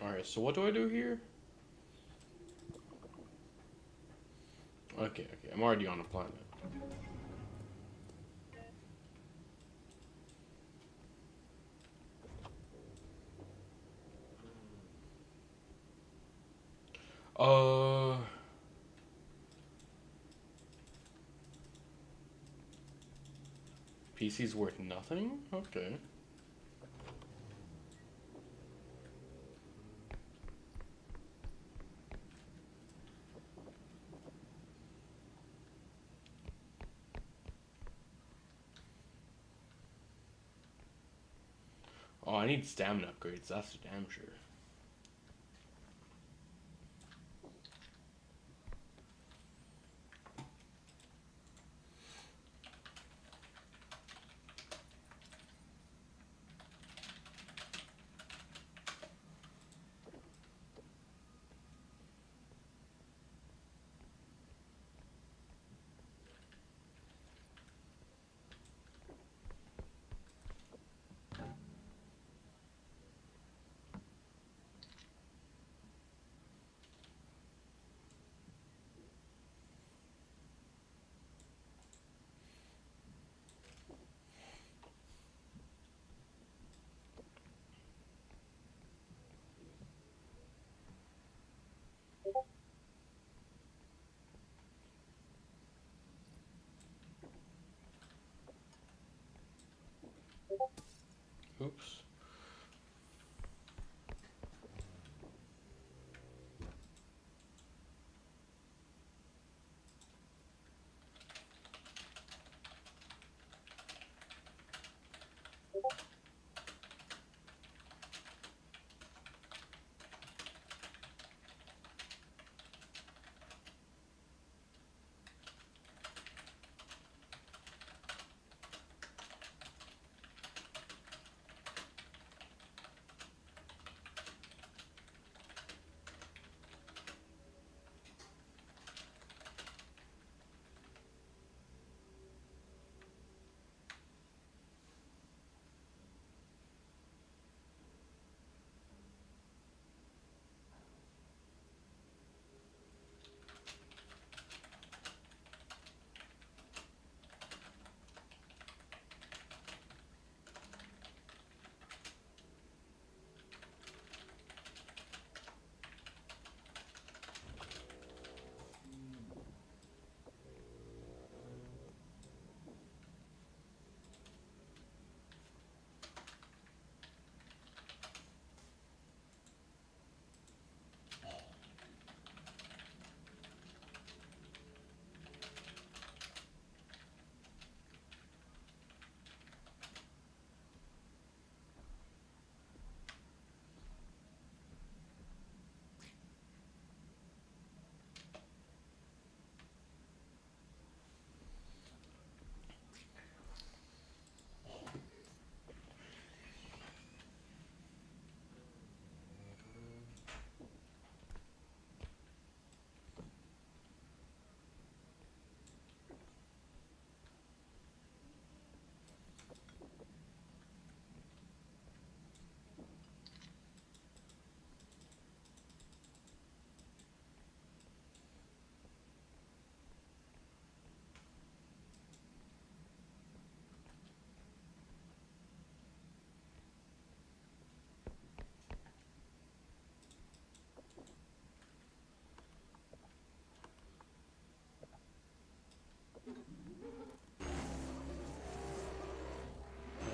Alright, so what do I do here? Okay, I'm already on a planet. Uh, PC's worth nothing? Okay. Oh, I need stamina upgrades, that's damn sure. Oops.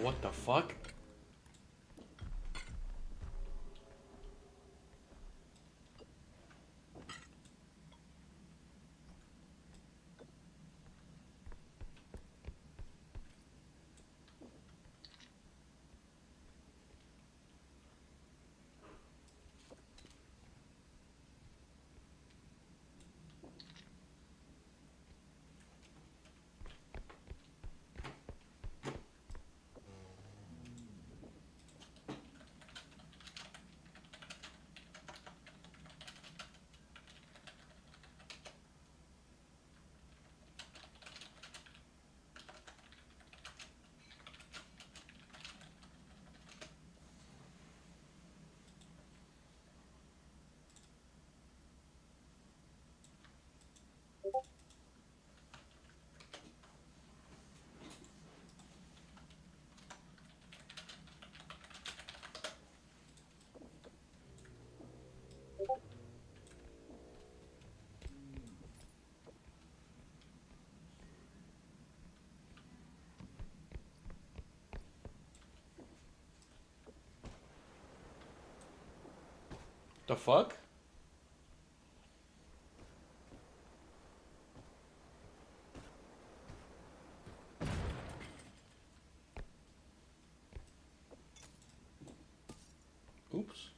What the fuck? The fuck? Oops.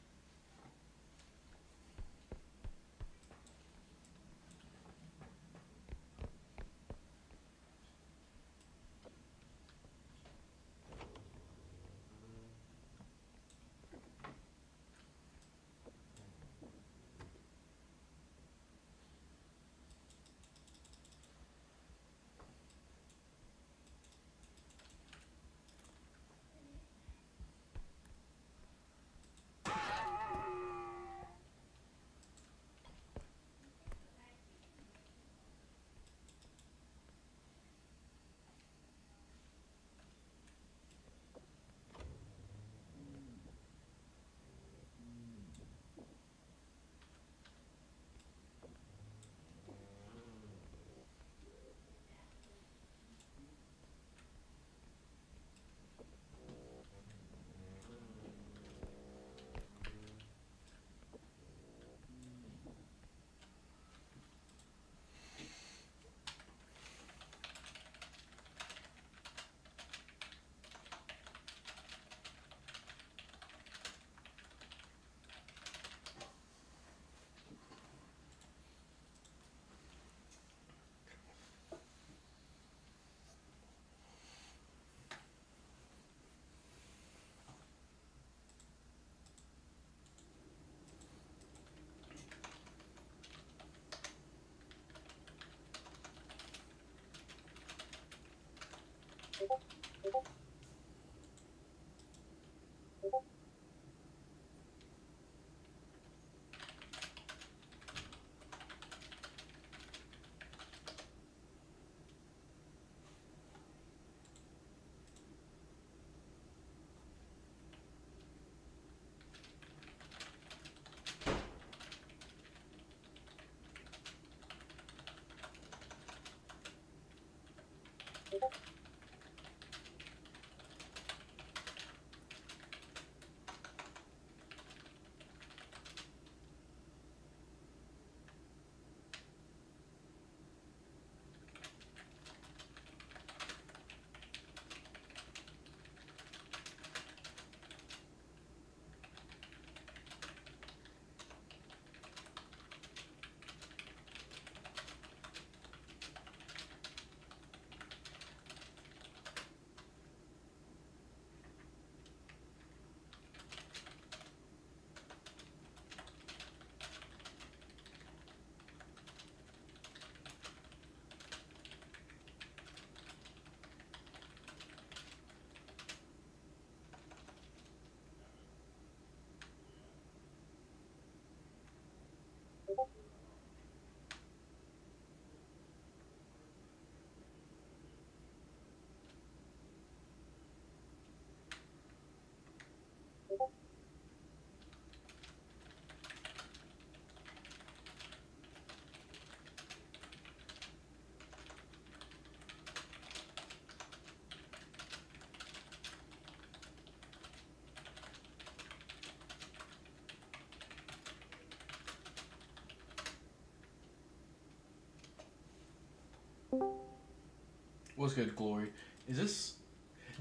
What's good, Glory? Is this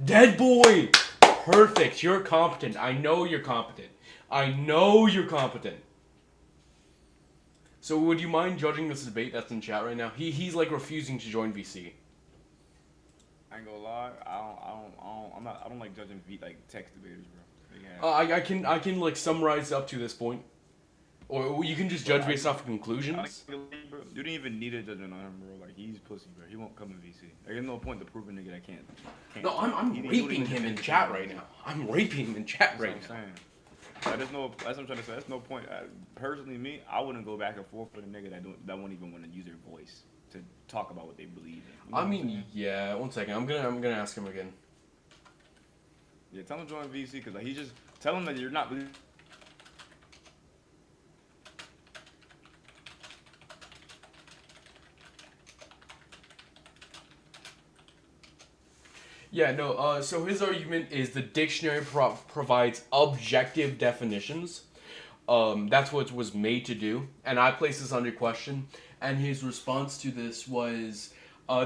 Dead Boy? Perfect. You're competent. I know you're competent. I know you're competent. So would you mind judging this debate that's in chat right now? He's like refusing to join VC. I ain't gonna lie. I don't like judging like text debaters, bro. Yeah. I can like summarize up to this point, or you can just judge based off of conclusions. Bro, you didn't even need a judgment on him, bro. Like he's pussy, bro. He won't come in VC. There's no point to prove a nigga that can't. No, I'm raping him in chat right now. I'm raping him in chat right now. That's what I'm trying to say. That's no point. Personally, me, I wouldn't go back and forth with a nigga that won't even want to use their voice to talk about what they believe in. You know I mean, yeah. One second. I'm gonna ask him again. Yeah, tell him to join VC because like, he just tell him that you're not. Yeah, no, so his argument is the dictionary provides objective definitions. That's what it was made to do, and I placed this under question, and his response to this was,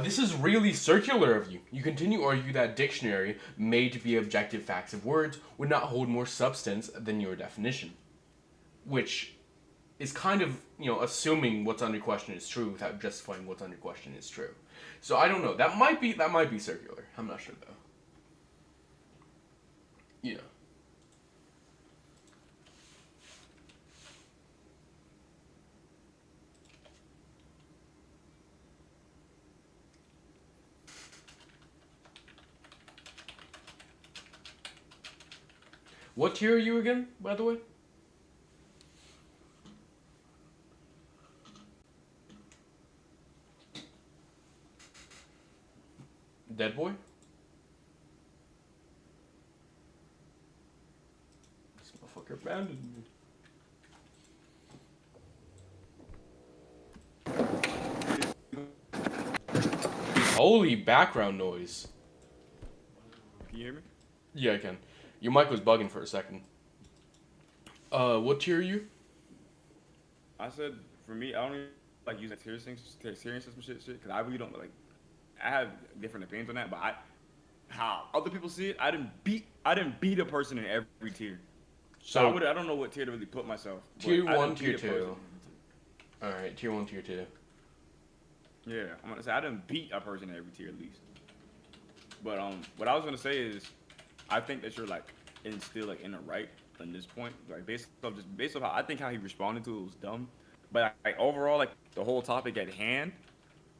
this is really circular of you. You continue to argue that dictionary, made to be objective facts of words, would not hold more substance than your definition. Which is kind of, assuming what's under question is true without justifying what's under question is true. So I don't know. That might be circular. I'm not sure though. Yeah. What tier are you again, by the way? Dead boy? This motherfucker abandoned me. Holy background noise. Can you hear me? Yeah, I can. Your mic was bugging for a second. What tier are you? I said for me, I don't even like using tier system shit because I really don't like. I have different opinions on that, but how other people see it, I didn't beat a person in every tier. So I don't know what tier to really put myself. Tier 1, tier 2. All right, tier 1, tier 2. Yeah, I'm gonna say I didn't beat a person in every tier at least. But what I was gonna say is, I think that you're like still like in the right in this point, like based off how I think how he responded to it was dumb. But like overall, like the whole topic at hand,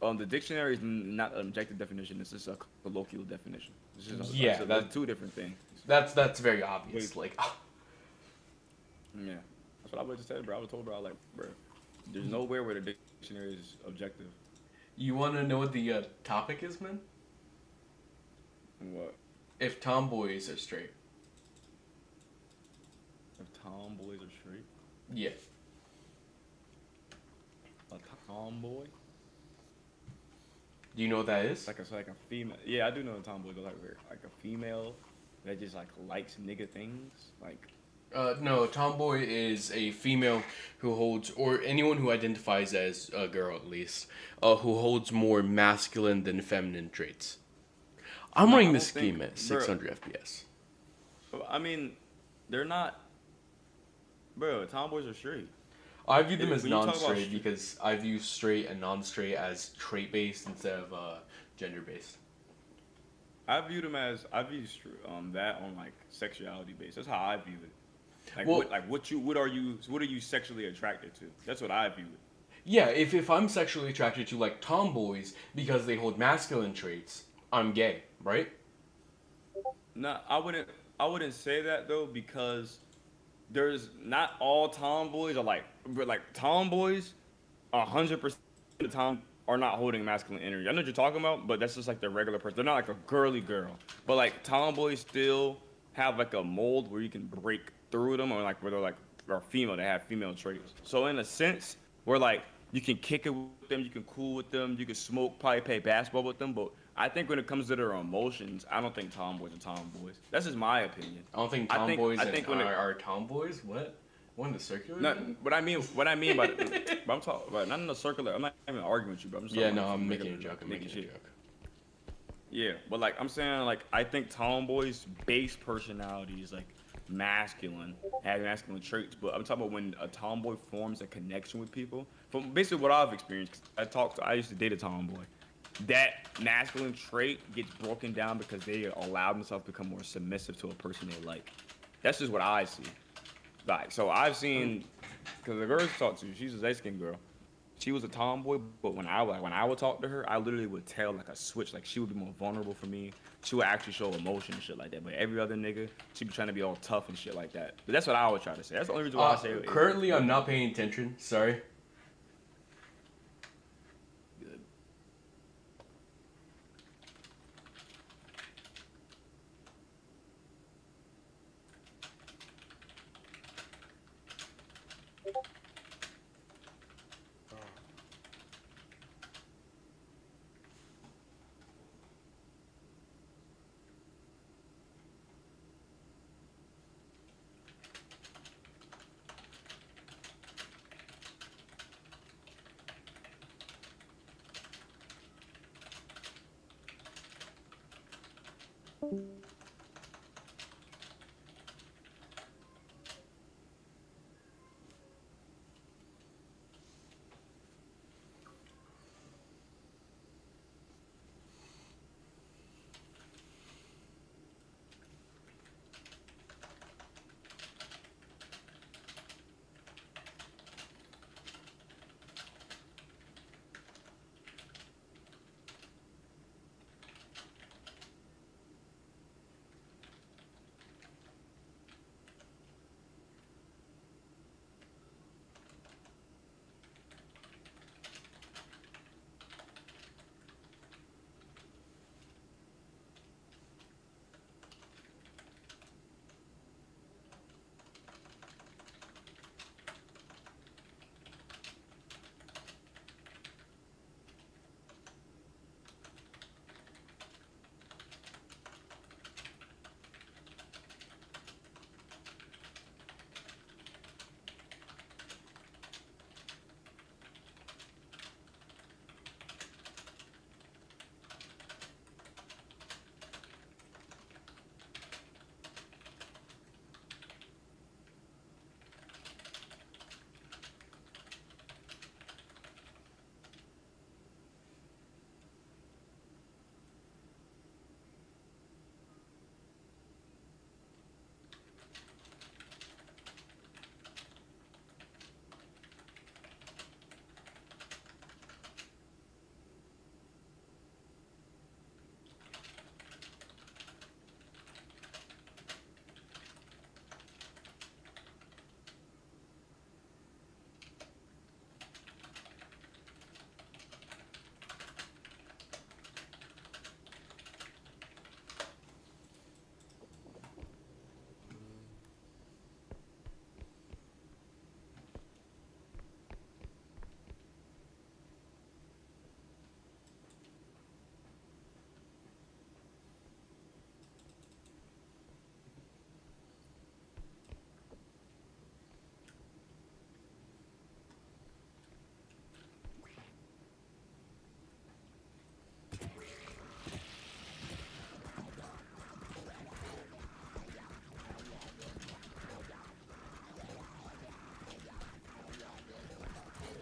The dictionary is not an objective definition. It's just a colloquial definition. Yeah, They're two different things. that's very Wait, obvious. Like, yeah, that's what I would just said, bro. I was told, bro, like, bro, there's nowhere where the dictionary is objective. you want to know what the topic is, man? What If tomboys are straight. if tomboys are straight? Yeah. A tomboy? Do you know what that is? Like a female. Yeah, I do know a tomboy, but like a female that just like likes nigga things. Like No, tomboy is a female who holds, or anyone who identifies as a girl at least, who holds more masculine than feminine traits. I'm no, I running don't this think, game at bro. 600 FPS. I mean, they're not, bro. Tomboys are straight. I view them as When you talk about non-straight straight, because I view straight and non-straight as trait-based instead of gender-based. I view that on like sexuality based. That's how I view it. Like Well, what are you sexually attracted to? That's what I view it. yeah, if I'm sexually attracted to like tomboys because they hold masculine traits, I'm gay, right? No, I wouldn't say that though because there's not all tomboys are like but like tomboys 100% of the time are not holding masculine energy. I know what you're talking about, but that's just like the regular person. They're not like a girly girl. But like tomboys still have like a mold where you can break through them or like where they're like are female, they have female traits. So in a sense, where like you can kick it with them, you can cool with them, you can smoke, probably play basketball with them, but I think when it comes to their emotions, I don't think tomboys are tomboys. That's just my opinion. I don't think tomboys are tomboys. What? One the circular? No, thing? what I mean by but I'm talking about not in a circular. I'm not even arguing with you, but I'm just Yeah, talking no, about I'm regular making a joke. I'm nigga making a shit. joke. Yeah, but like I'm saying, like I think tomboys' base personality is like masculine, have masculine traits. But I'm talking about when a tomboy forms a connection with people. From basically what I've experienced, 'cause I used to date a tomboy. That masculine trait gets broken down because they allow themselves to become more submissive to a person they like. That's just what I see. Like, so I've seen, because the girl I talked to, she's a light skinned girl. She was a tomboy, but when I would talk to her, I literally would tell like a switch. Like she would be more vulnerable for me. She would actually show emotion and shit like that. But every other nigga, she'd be trying to be all tough and shit like that. But that's what I would try to say. That's the only reason why I say it. Currently, I'm not paying attention. Sorry. Good.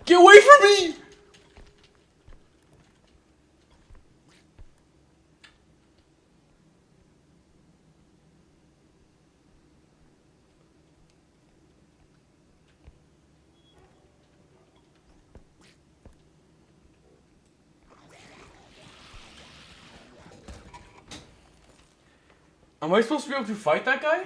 Get away from me! Am I supposed to be able to fight that guy?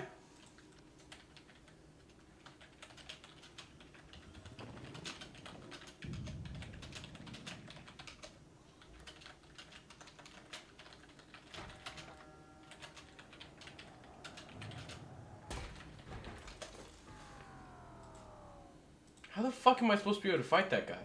How the fuck am I supposed to be able to fight that guy?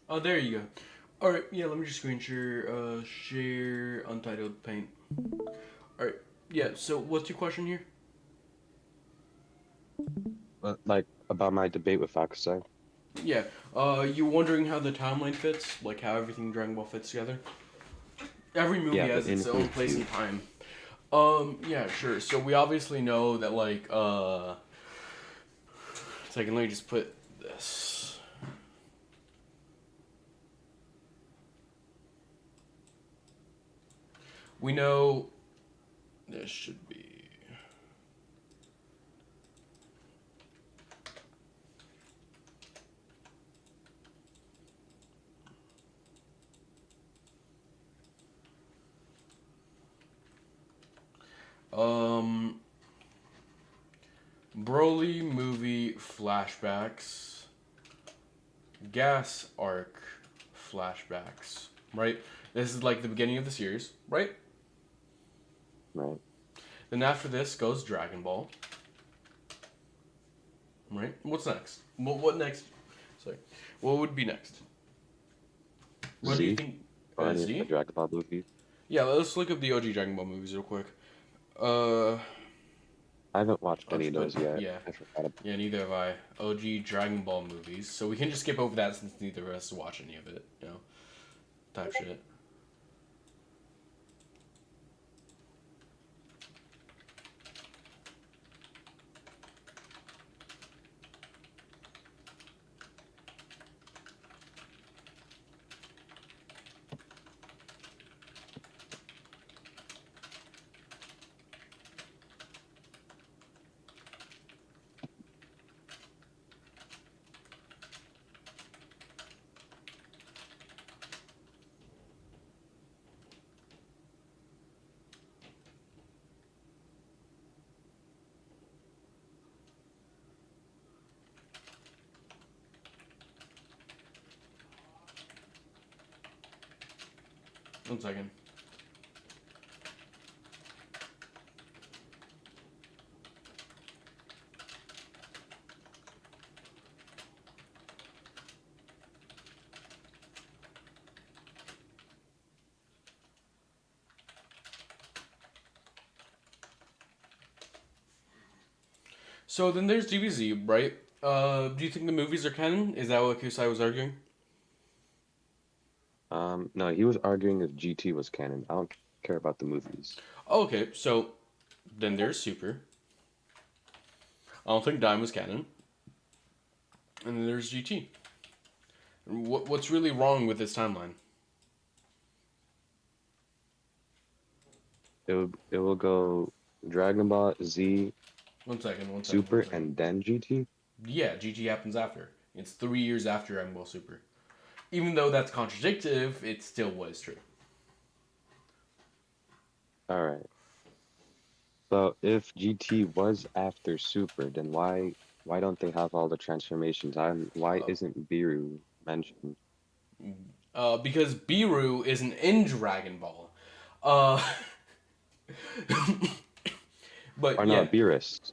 Oh, there you go. Alright, yeah, let me just screen share, share Untitled Paint. Alright, yeah, so what's your question here? Like about my debate with Fakusai. Yeah, you wondering how the timeline fits? Like how everything in Dragon Ball fits together? Every movie Yeah, has but its in own who place too? and time. Yeah, sure. So we obviously know that, like, second, let me just put this. We know this should be. Um, Broly movie flashbacks, gas arc flashbacks, right? This is like the beginning of the series, right? Right. Then after this goes Dragon Ball, right? What's next? What next? Sorry, what would be next? What do you Z think? or any of the Z? Dragon Ball movies. Yeah, let's look up the OG Dragon Ball movies real quick. Uh, I haven't watched I'll any just of put those yet. yeah, I forgot about. yeah. Neither have I. OG Dragon Ball movies, so we can just skip over that since neither of us watch any of it. You know, type shit. One second. So then there's DBZ, right? Do you think the movies are canon? Is that what Kusai was arguing? No, he was arguing if GT was canon. I don't care about the movies. Okay, so then there's Super. I don't think Dime was canon. And then there's GT. What's really wrong with this timeline? It will go Dragon Ball Z, One Super, second. and then GT. Yeah, GT happens after. It's 3 years after Dragon Ball Super. Even though that's contradictive, it still was true. All right. So if GT was after Super, then why don't they have all the transformations? Why Uh, isn't Biru mentioned? because Biru isn't in Dragon Ball. Uh, but Or yeah, not Beerus?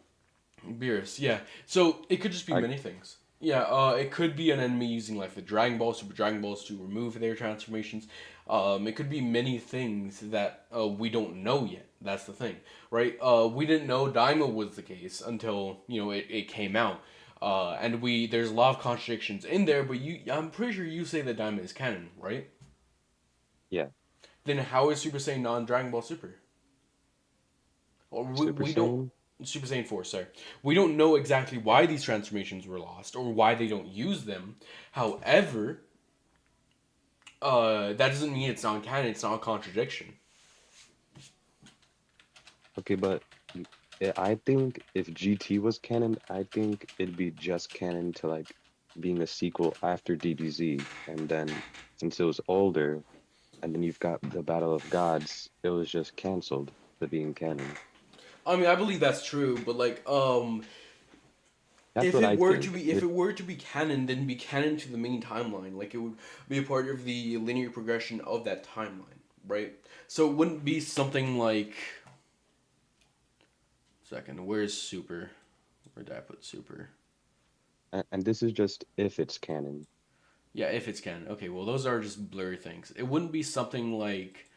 Beerus, yeah. So it could just be I many things. Yeah, it could be an enemy using like the Dragon Ball, Super Dragon Balls to remove their transformations. It could be many things that we don't know yet. That's the thing, right? We didn't know Daima was the case until it came out. And there's a lot of contradictions in there, but I'm pretty sure you say that Daima is canon, right? yeah, Then how is Super Saiyan non Dragon Ball Super? Or Super we don't Saiyan. Super Saiyan 4, sorry. We don't know exactly why these transformations were lost or why they don't use them. However, that doesn't mean it's not canon, it's not a contradiction. Okay, but I think if GT was canon, I think it'd be just canon to like being a sequel after DBZ, and then since it was older, and then you've got the Battle of Gods, it was just canceled to being canon. I mean, I believe that's true, but like That's if what it I were to think. be if it were to be canon, then be canon to the main timeline. Like it would be a part of the linear progression of that timeline, right? So it wouldn't be something like second, where's Super? Where did I put Super? And this is just if it's canon. Yeah, if it's canon. Okay, well those are just blurry things. It wouldn't be something like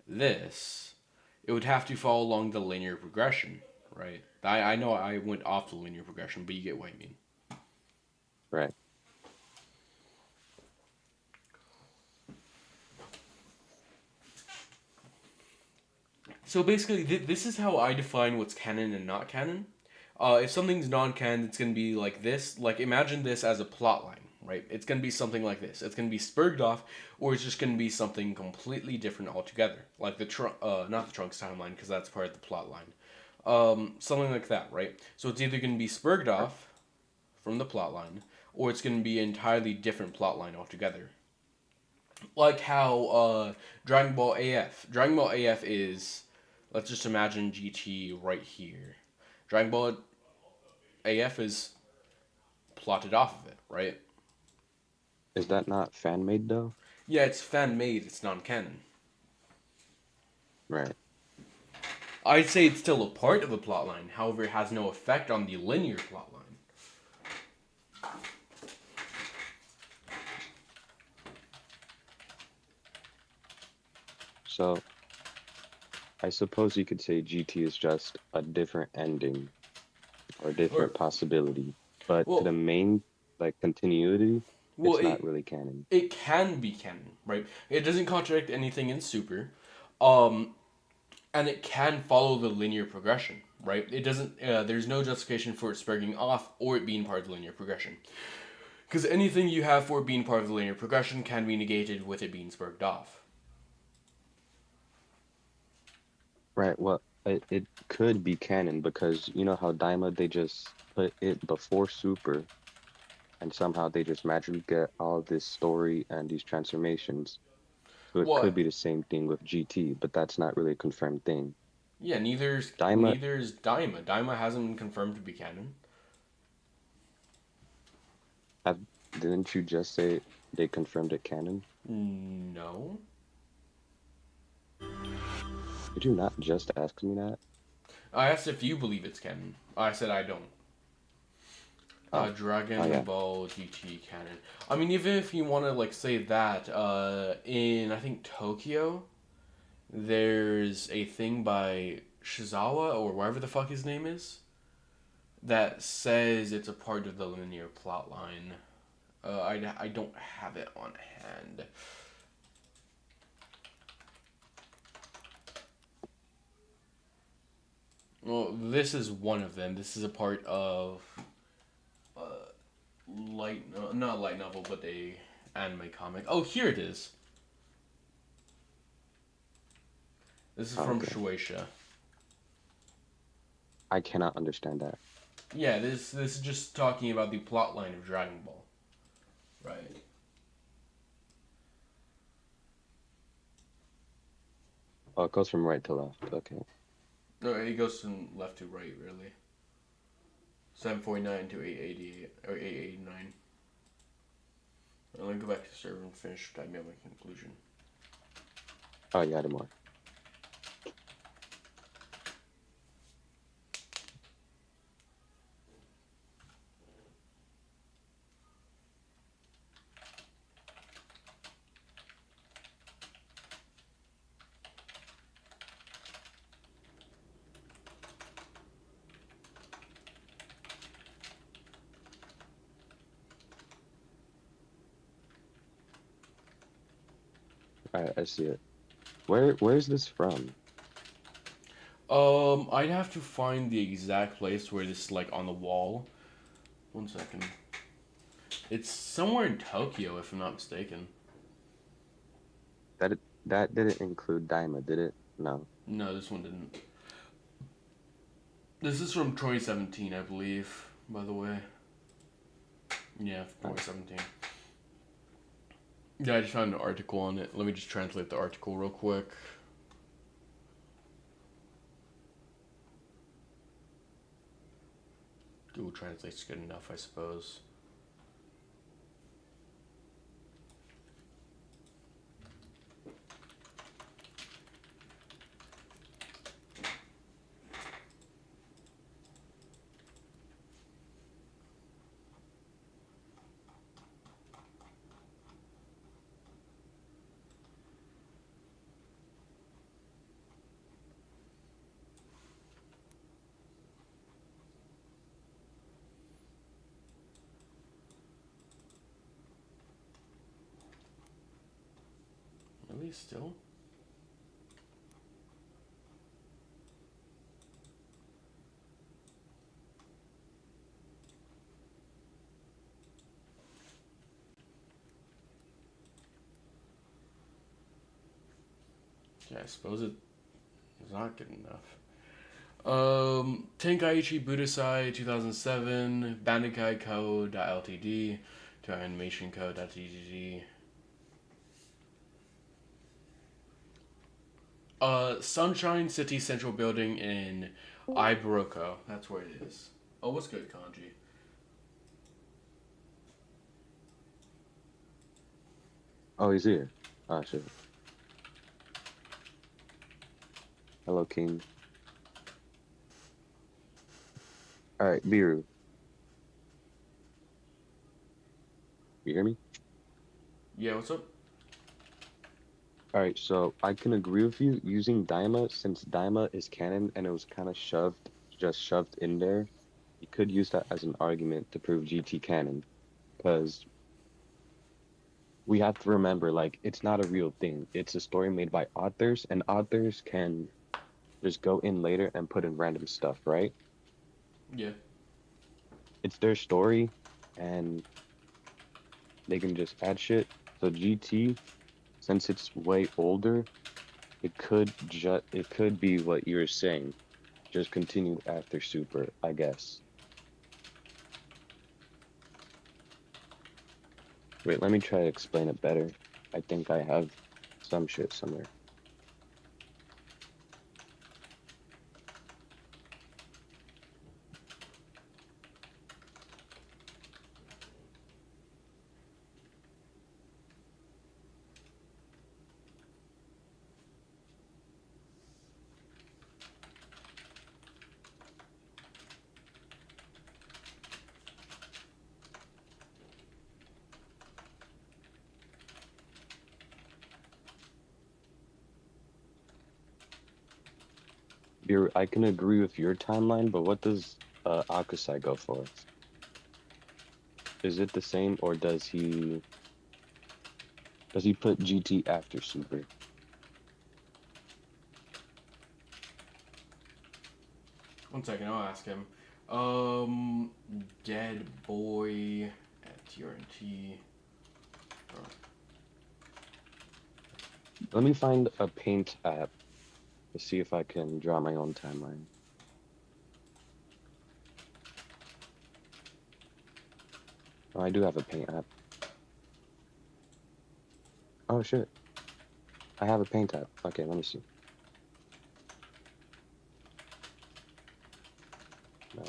this. It would have to follow along the linear progression, right? I know I went off the linear progression, but you get what I mean. Right. So basically, this is how I define what's canon and not canon. If something's non-canon, it's gonna be like this. Like imagine this as a plot line, right? It's gonna be something like this. It's gonna be spurred off, or it's just gonna be something completely different altogether. Like not the Trunks timeline, because that's part of the plot line. Something like that, right? So it's either gonna be spurred off from the plot line, or it's gonna be an entirely different plot line altogether. Like how Dragon Ball AF. Dragon Ball AF is, let's just imagine GT right here. Dragon Ball AF is plotted off of it, right? Is that not fan made though? Yeah, it's fan made. It's non canon. Right. I'd say it's still a part of the plotline. However, it has no effect on the linear plotline. So I suppose you could say GT is just a different ending or a different Or possibility. But to the well, main like continuity, well, it's not really canon. it can be canon, right? It doesn't contradict anything in Super. Um, and it can follow the linear progression, right? It doesn't. There's no justification for it sparking off or it being part of the linear progression, because anything you have for it being part of the linear progression can be negated with it being sparked off. Right. Well, it could be canon because you know how Daima they just put it before Super and somehow they just magically get all this story and these transformations. So it could What? be the same thing with GT, but that's not really a confirmed thing. Yeah, Daima, neither's Daima. Daima hasn't been confirmed to be canon. have, didn't you just say they confirmed it canon? No. Did you not just ask me that? I asked if you believe it's canon. I said I don't. Oh, oh Dragon yeah. Ball GT canon. I mean, even if you want to like say that, in I think Tokyo, there's a thing by Shizawa or whatever the fuck his name is that says it's a part of the linear plot line. I don't have it on hand. Well, this is one of them. This is a part of uh, not light novel, but a anime comic. Oh, here it is. This is Oh, from okay. Shueisha. I cannot understand that. Yeah, this is just talking about the plot line of Dragon Ball. Right. Oh, it goes from right to left. Okay. No, it goes from left to right, really. 749 to 888 or 889. Let me go back to the server and finish typing out my conclusion. Oh yeah, the more. All right, I see it. Where's this from? I'd have to find the exact place where this is like on the wall. One second. It's somewhere in Tokyo, if I'm not mistaken. That didn't include Daima, did it? No. No, this one didn't. This is from 2017, I believe, by the way. Yeah, Oh, 2017. Yeah, I just found an article on it. Let me just translate the article real quick. Google Translate's good enough, I suppose. Really, still? Yeah, I suppose it's not good enough. Tenkaichi Budasai 2007, Bandai Co.ltd, to Animation Co.tgg. Sunshine City Central Building in Ibaroko. That's where it is. Oh, what's good, Kanji? oh, he's here. Oh shit. Hello, King. All right, Biru, you hear me? Yeah, what's up? All right, so I can agree with you using Daima since Daima is canon and it was kind of just shoved in there. You could use that as an argument to prove GT canon, because we have to remember, like, it's not a real thing. It's a story made by authors, and authors can just go in later and put in random stuff, right? Yeah. It's their story, and they can just add shit. So GT, since it's way older, it could be what you're saying. Just continue after Super, I guess. Wait, let me try to explain it better. I think I have some shit somewhere. I can agree with your timeline, but what does Akusai go for? Is it the same, or does he put GT after Super? One second, I'll ask him. Um, Dead Boy at TRNT. Let me find a Paint app to see if I can draw my own timeline. Oh, I do have a Paint app. Oh shit, I have a Paint app. Okay, let me see. No.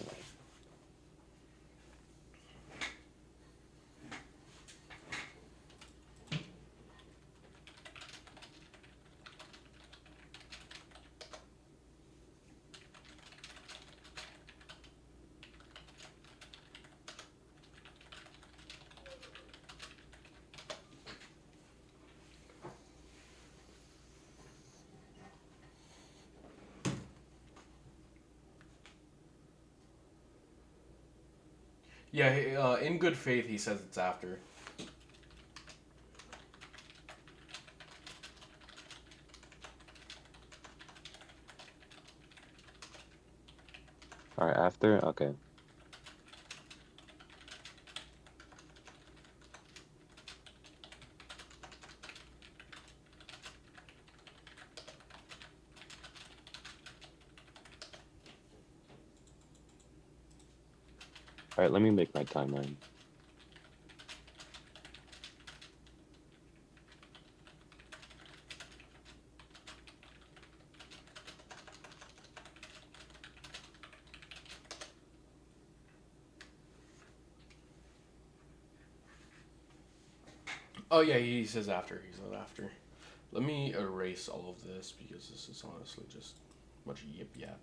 Yeah, in good faith, he says it's after. All right, after. Okay. All right, let me make my timeline. Oh yeah, he says after. He says after. Let me erase all of this because this is honestly just a bunch of yip yap.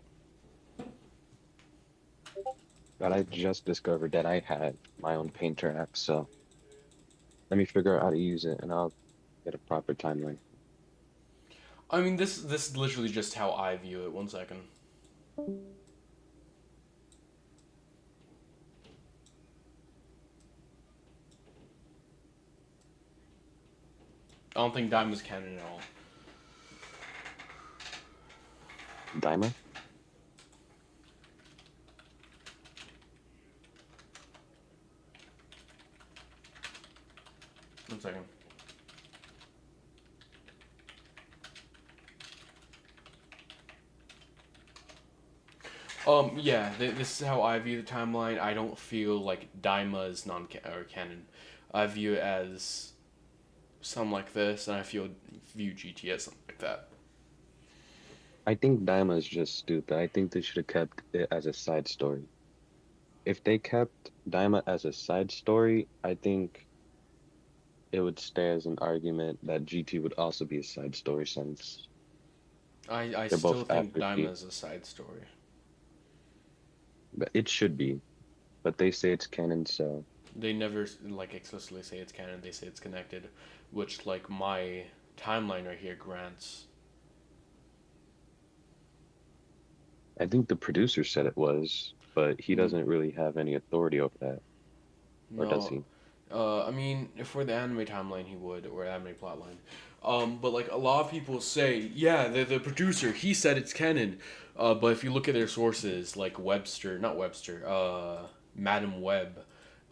But I just discovered that I had my own Painter app, so let me figure out how to use it, and I'll get a proper timeline. I mean, this is literally just how I view it. One second. I don't think Dime was canon at all. Daima? One second. Yeah, this is how I view the timeline. I don't feel like Daima is non or canon. I view it as something like this, and I view GT as something like that. I think Daima is just stupid. I think they should have kept it as a side story. If they kept Daima as a side story, I think it would stay as an argument that GT would also be a side story since I they're still both think after Daima T. is a side story. But it should be. But they say it's canon, so They never like explicitly say it's canon. They say it's connected, which like my timeline right here grants. I think the producer said it was, but he Mm, doesn't really have any authority over that, or does No, he? I mean, for the anime timeline, he would, or anime plotline. But like a lot of people say, yeah, the producer he said it's canon. But if you look at their sources, like Webster, not Webster, Madam Web,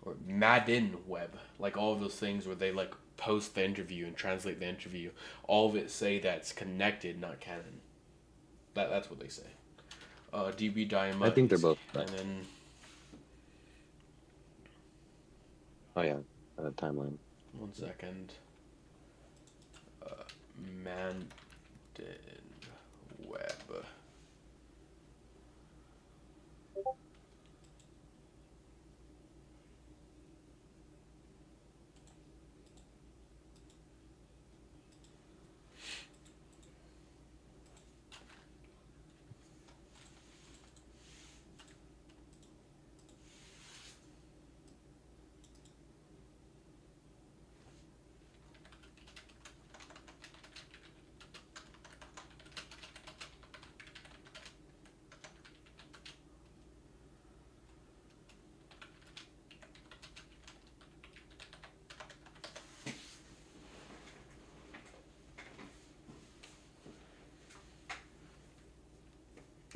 or Madden Web, like all of those things where they like post the interview and translate the interview, all of it say that's connected, not canon. That's what they say. DB I Daima, think they're both and right. then Oh yeah, timeline. one second, Madden Web.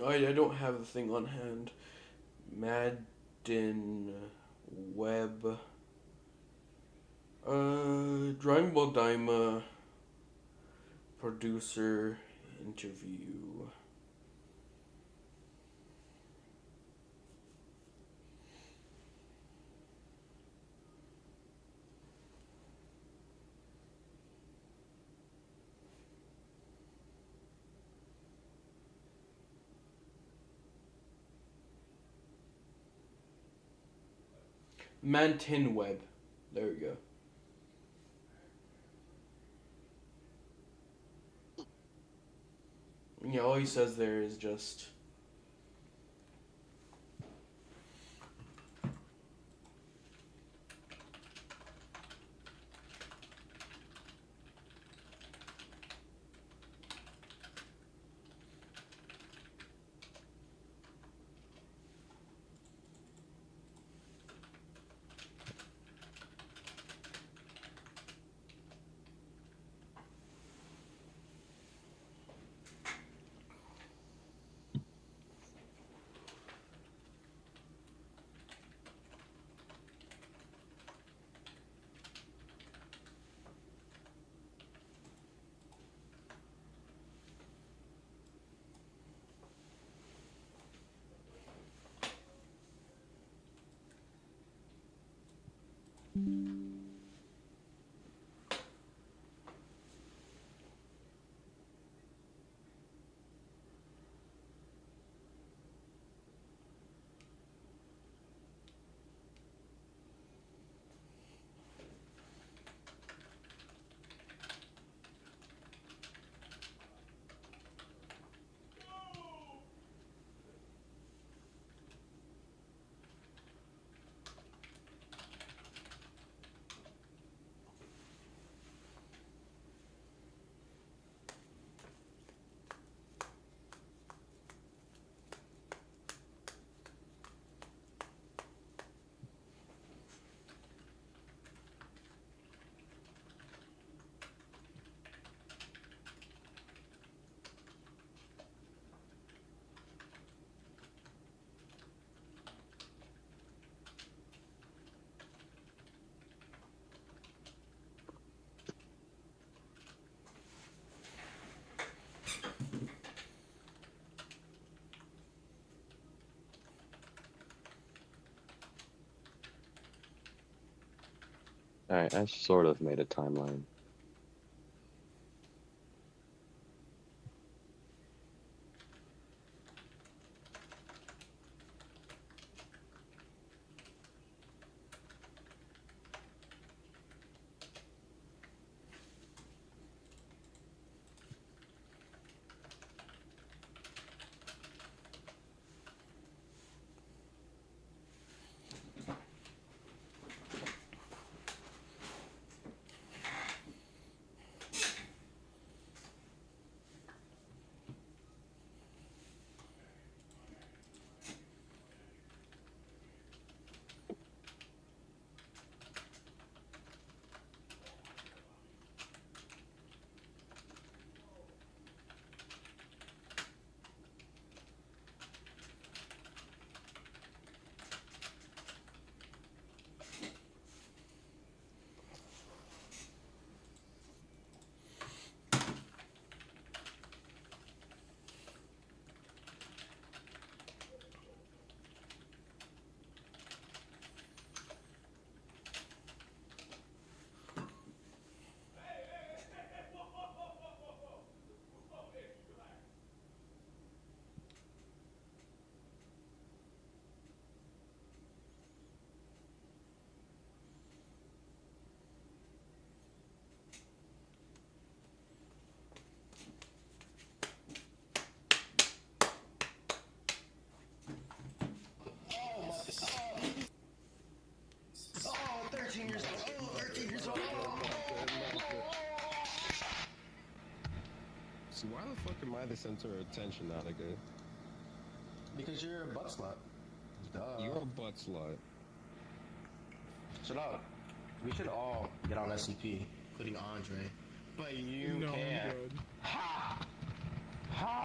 I don't have the thing on hand. Madden Web. Dragon Ball Daima producer interview. Mantin Web. There we go. Yeah, all he says there is just. Alright, I sort of made a timeline. So why the fuck am I the center of attention, Attica? Because you're a butt slut. Duh. You're a butt slut. Shut up. We should all get on SCP, including Andre. But you No, I'm can't. good. Ha! Ha!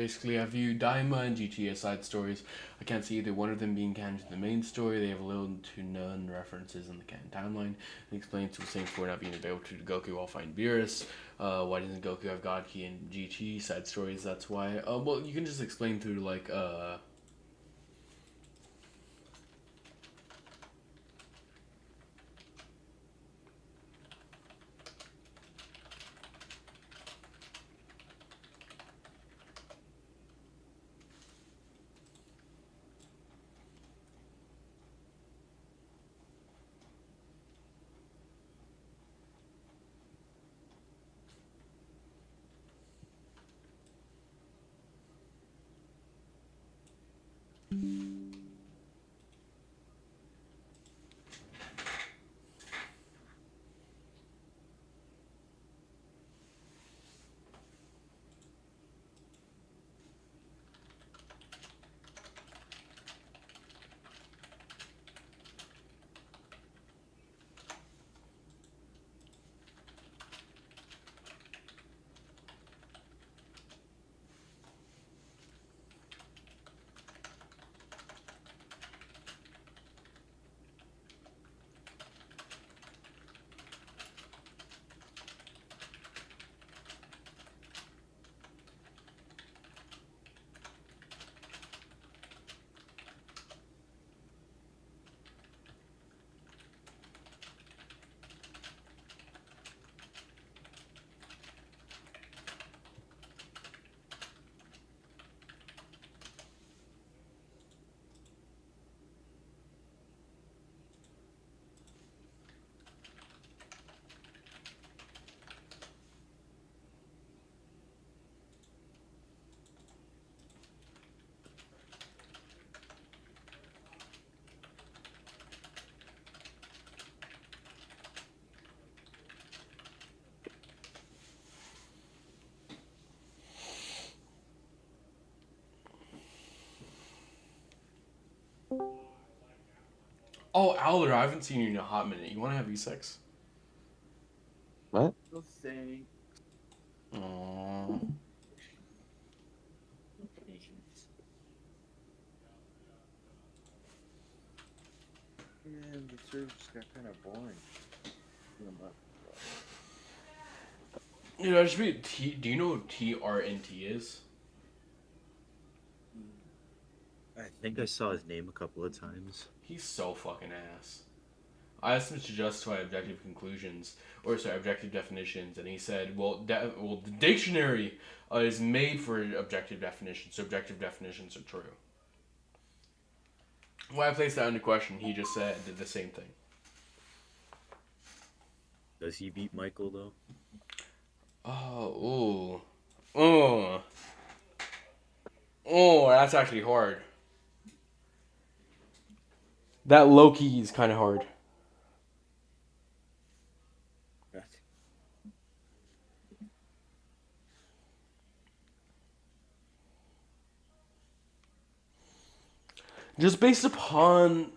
basically, I view Daima and GT as side stories. I can't see either one of them being canon to the main story. They have little to none references in the canon timeline. It explains to Saint for not being available to Goku while fighting Beerus. Why doesn't Goku have God Key and GT side stories? That's why. Well, you can just explain through like oh, Alder, I haven't seen you in a hot minute. You want to have E6? What? Still saying. Aww. Man, the service just got kind of boring. You know, just be T. Do you know what TRNT is? I think I saw his name a couple of times. He's so fucking ass. I asked him to justify objective conclusions, or sorry, objective definitions, and he said, "Well, the dictionary is made for objective definitions, so objective definitions are true." When I placed that under question, he just said did the same thing. Does he beat Michael though? Oh, ooh, oh, that's actually hard. That low key is kind of hard. Just based upon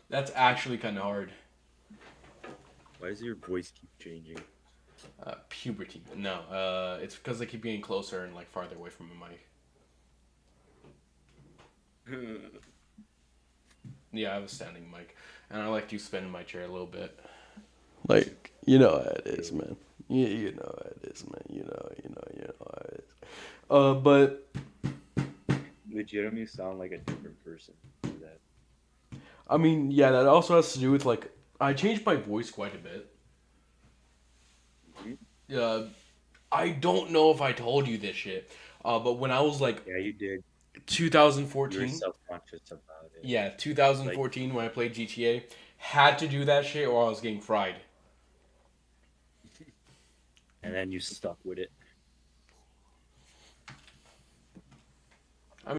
that's actually kind of hard. Why does your voice keep changing? Puberty. No, it's because I keep getting closer and like farther away from the mic. Yeah, I have a standing mic, and I like to spin in my chair a little bit. Like, you know how it is, man. You know how it is, man. You know how it is. But Legitimately sound like a different person. That. I mean, yeah, that also has to do with like I changed my voice quite a bit. I don't know if I told you this shit, but when I was like Yeah, you did. You were 2014, self-conscious about it. yeah, 2014 when I played GTA, had to do that shit or I was getting fried. And then you stuck with it.